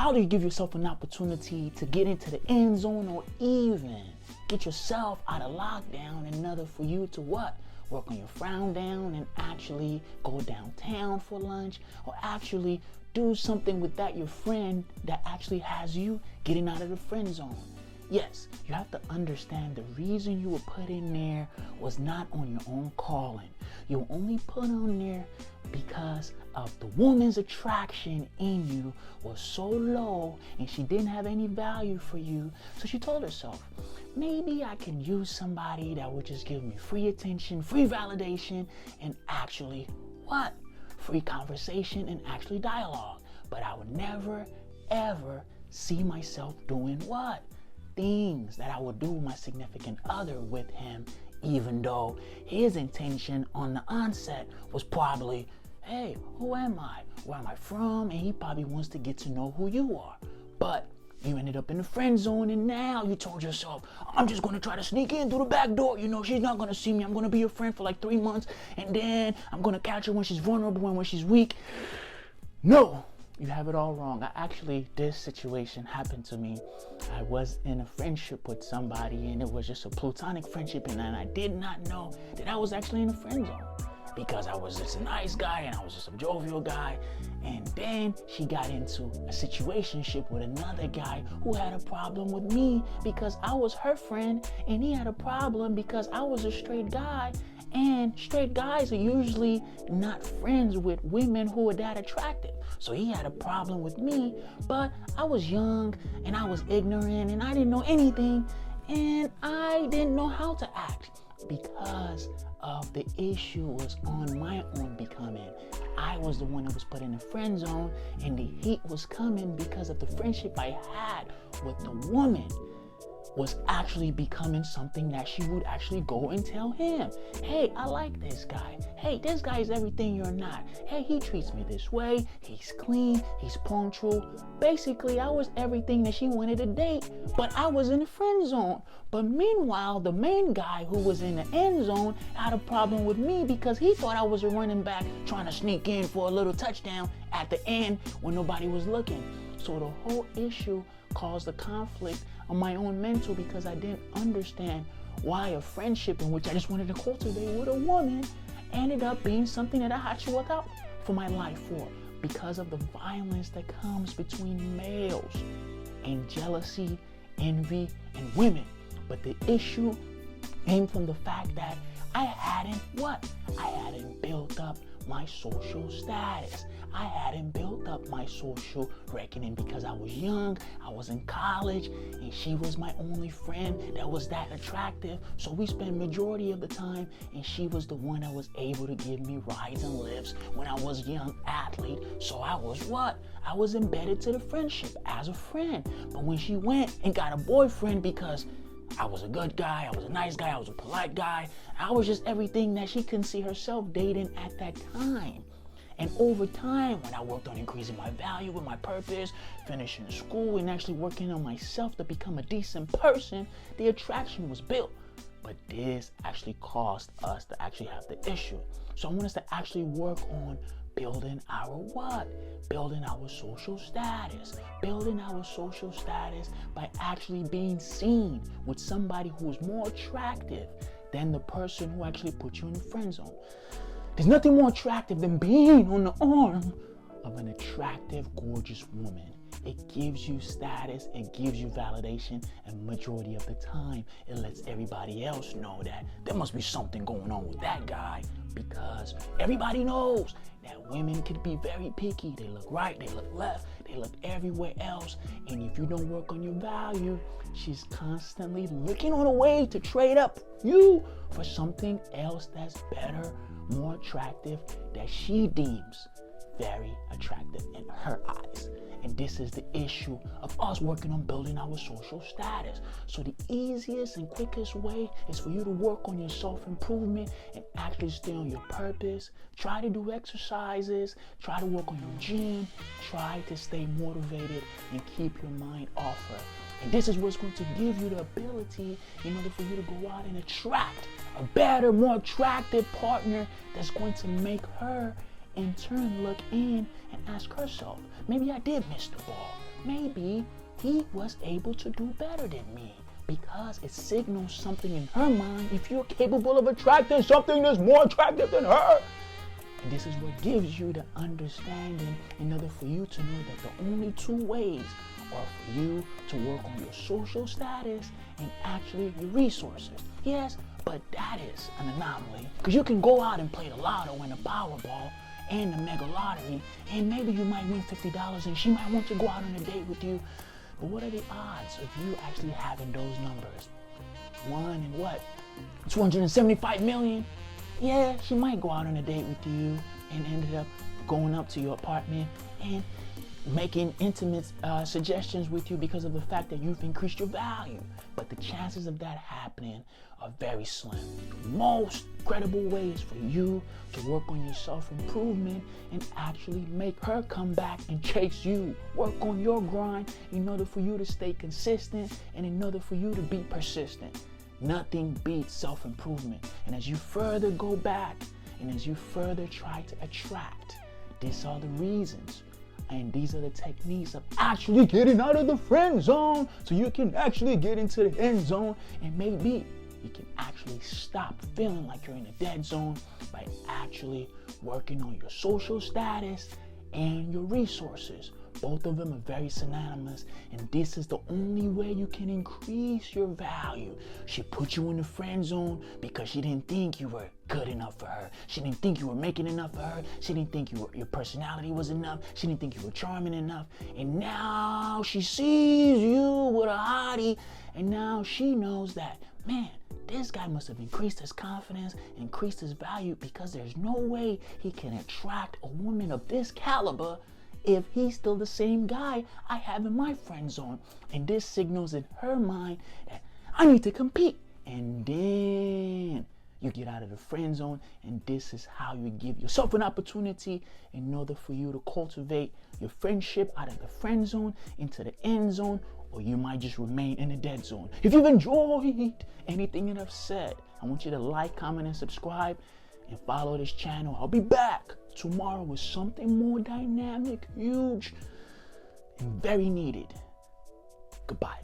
How do you give yourself an opportunity to get into the end zone or even get yourself out of lockdown in order for you to what? Work on your frown down and actually go downtown for lunch, or actually do something with that your friend that actually has you getting out of the friend zone. Yes, you have to understand the reason you were put in there was not on your own calling. You were only put on there because of the woman's attraction in you was so low and she didn't have any value for you. So she told herself, maybe I can use somebody that would just give me free attention, free validation, and actually what? Free conversation and actually dialogue. But I would never, ever see myself doing what? Things that I would do with my significant other with him, even though his intention on the onset was probably, hey, who am I? Where am I from? And he probably wants to get to know who you are. But you ended up in the friend zone, and now you told yourself, I'm just going to try to sneak in through the back door. You know, she's not going to see me. I'm going to be your friend for like 3 months, and then I'm going to catch her when she's vulnerable and when she's weak. No. You have it all wrong. This situation happened to me. I was in a friendship with somebody, and it was just a platonic friendship, and then I did not know that I was actually in a friend zone because I was just a nice guy and I was just a jovial guy. And then she got into a situationship with another guy who had a problem with me because I was her friend, and he had a problem because I was a straight guy. And straight guys are usually not friends with women who are that attractive. So he had a problem with me, but I was young and I was ignorant and I didn't know anything, and I didn't know how to act because of the issue was on my own becoming. I was the one that was put in the friend zone, and the heat was coming because of the friendship I had with the woman was actually becoming something that she would actually go and tell him. Hey, I like this guy. Hey, this guy is everything you're not. Hey, he treats me this way. He's clean. He's punctual. Basically, I was everything that she wanted to date, but I was in the friend zone. But meanwhile, the main guy who was in the end zone had a problem with me because he thought I was a running back trying to sneak in for a little touchdown at the end when nobody was looking. So the whole issue caused a conflict on my own mental because I didn't understand why a friendship in which I just wanted to cultivate with a woman ended up being something that I had to work out for my life for, because of the violence that comes between males and jealousy, envy, and women. But the issue came from the fact that I hadn't built up my social status. I hadn't built up my social reckoning because I was young, I was in college, and she was my only friend that was that attractive. So we spent majority of the time, and she was the one that was able to give me rides and lifts when I was a young athlete. So I was what? I was embedded to the friendship as a friend. But when she went and got a boyfriend because I was a good guy, I was a nice guy, I was a polite guy, I was just everything that she couldn't see herself dating at that time. And over time, when I worked on increasing my value and my purpose, finishing school and actually working on myself to become a decent person, the attraction was built. But this actually caused us to actually have the issue. So I want us to actually work on building our what? Building our social status. Building our social status by actually being seen with somebody who is more attractive than the person who actually put you in the friend zone. There's nothing more attractive than being on the arm of an attractive, gorgeous woman. It gives you status, it gives you validation, and majority of the time, it lets everybody else know that there must be something going on with that guy, because everybody knows that women can be very picky. They look right, they look left, they look everywhere else, and if you don't work on your value, she's constantly looking on a way to trade up you for something else that's better, more attractive, that she deems very attractive in her eyes. And this is the issue of us working on building our social status. So the easiest and quickest way is for you to work on your self-improvement and actually stay on your purpose. Try to do exercises, try to work on your gym, try to stay motivated and keep your mind off her. And this is what's going to give you the ability in order for you to go out and attract a better, more attractive partner that's going to make her in turn look in and ask herself, maybe I did miss the ball. maybe he was able to do better than me, because it signals something in her mind. If you're capable of attracting something that's more attractive than her, and this is what gives you the understanding in order for you to know that the only two ways are for you to work on your social status and actually your resources. Yes, but that is an anomaly, because you can go out and play the lotto and the Powerball and the mega lottery, and maybe you might win $50 and she might want to go out on a date with you. But what are the odds of you actually having those numbers? 1 in what? 275 million? Yeah, she might go out on a date with you and ended up going up to your apartment and making intimate suggestions with you because of the fact that you've increased your value. But the chances of that happening are very slim. Most credible ways for you to work on your self-improvement and actually make her come back and chase you. Work on your grind in order for you to stay consistent and in order for you to be persistent. Nothing beats self-improvement. And as you further go back and as you further try to attract, these are the reasons and these are the techniques of actually getting out of the friend zone so you can actually get into the end zone, and maybe you can actually stop feeling like you're in a dead zone by actually working on your social status and your resources. Both of them are very synonymous, and this is the only way you can increase your value. She put you in the friend zone because she didn't think you were good enough for her. She didn't think you were making enough for her. She didn't think your personality was enough. She didn't think you were charming enough. And now she sees you with a hottie, and now she knows that, man, this guy must have increased his confidence, increased his value, because there's no way he can attract a woman of this caliber if he's still the same guy I have in my friend zone. And this signals in her mind that I need to compete. And then you get out of the friend zone, and this is how you give yourself an opportunity in order for you to cultivate your friendship out of the friend zone into the end zone, or you might just remain in the dead zone. If you've enjoyed anything that I've said, I want you to like, comment, and subscribe, and follow this channel. I'll be back tomorrow with something more dynamic, huge, and very needed. Goodbye.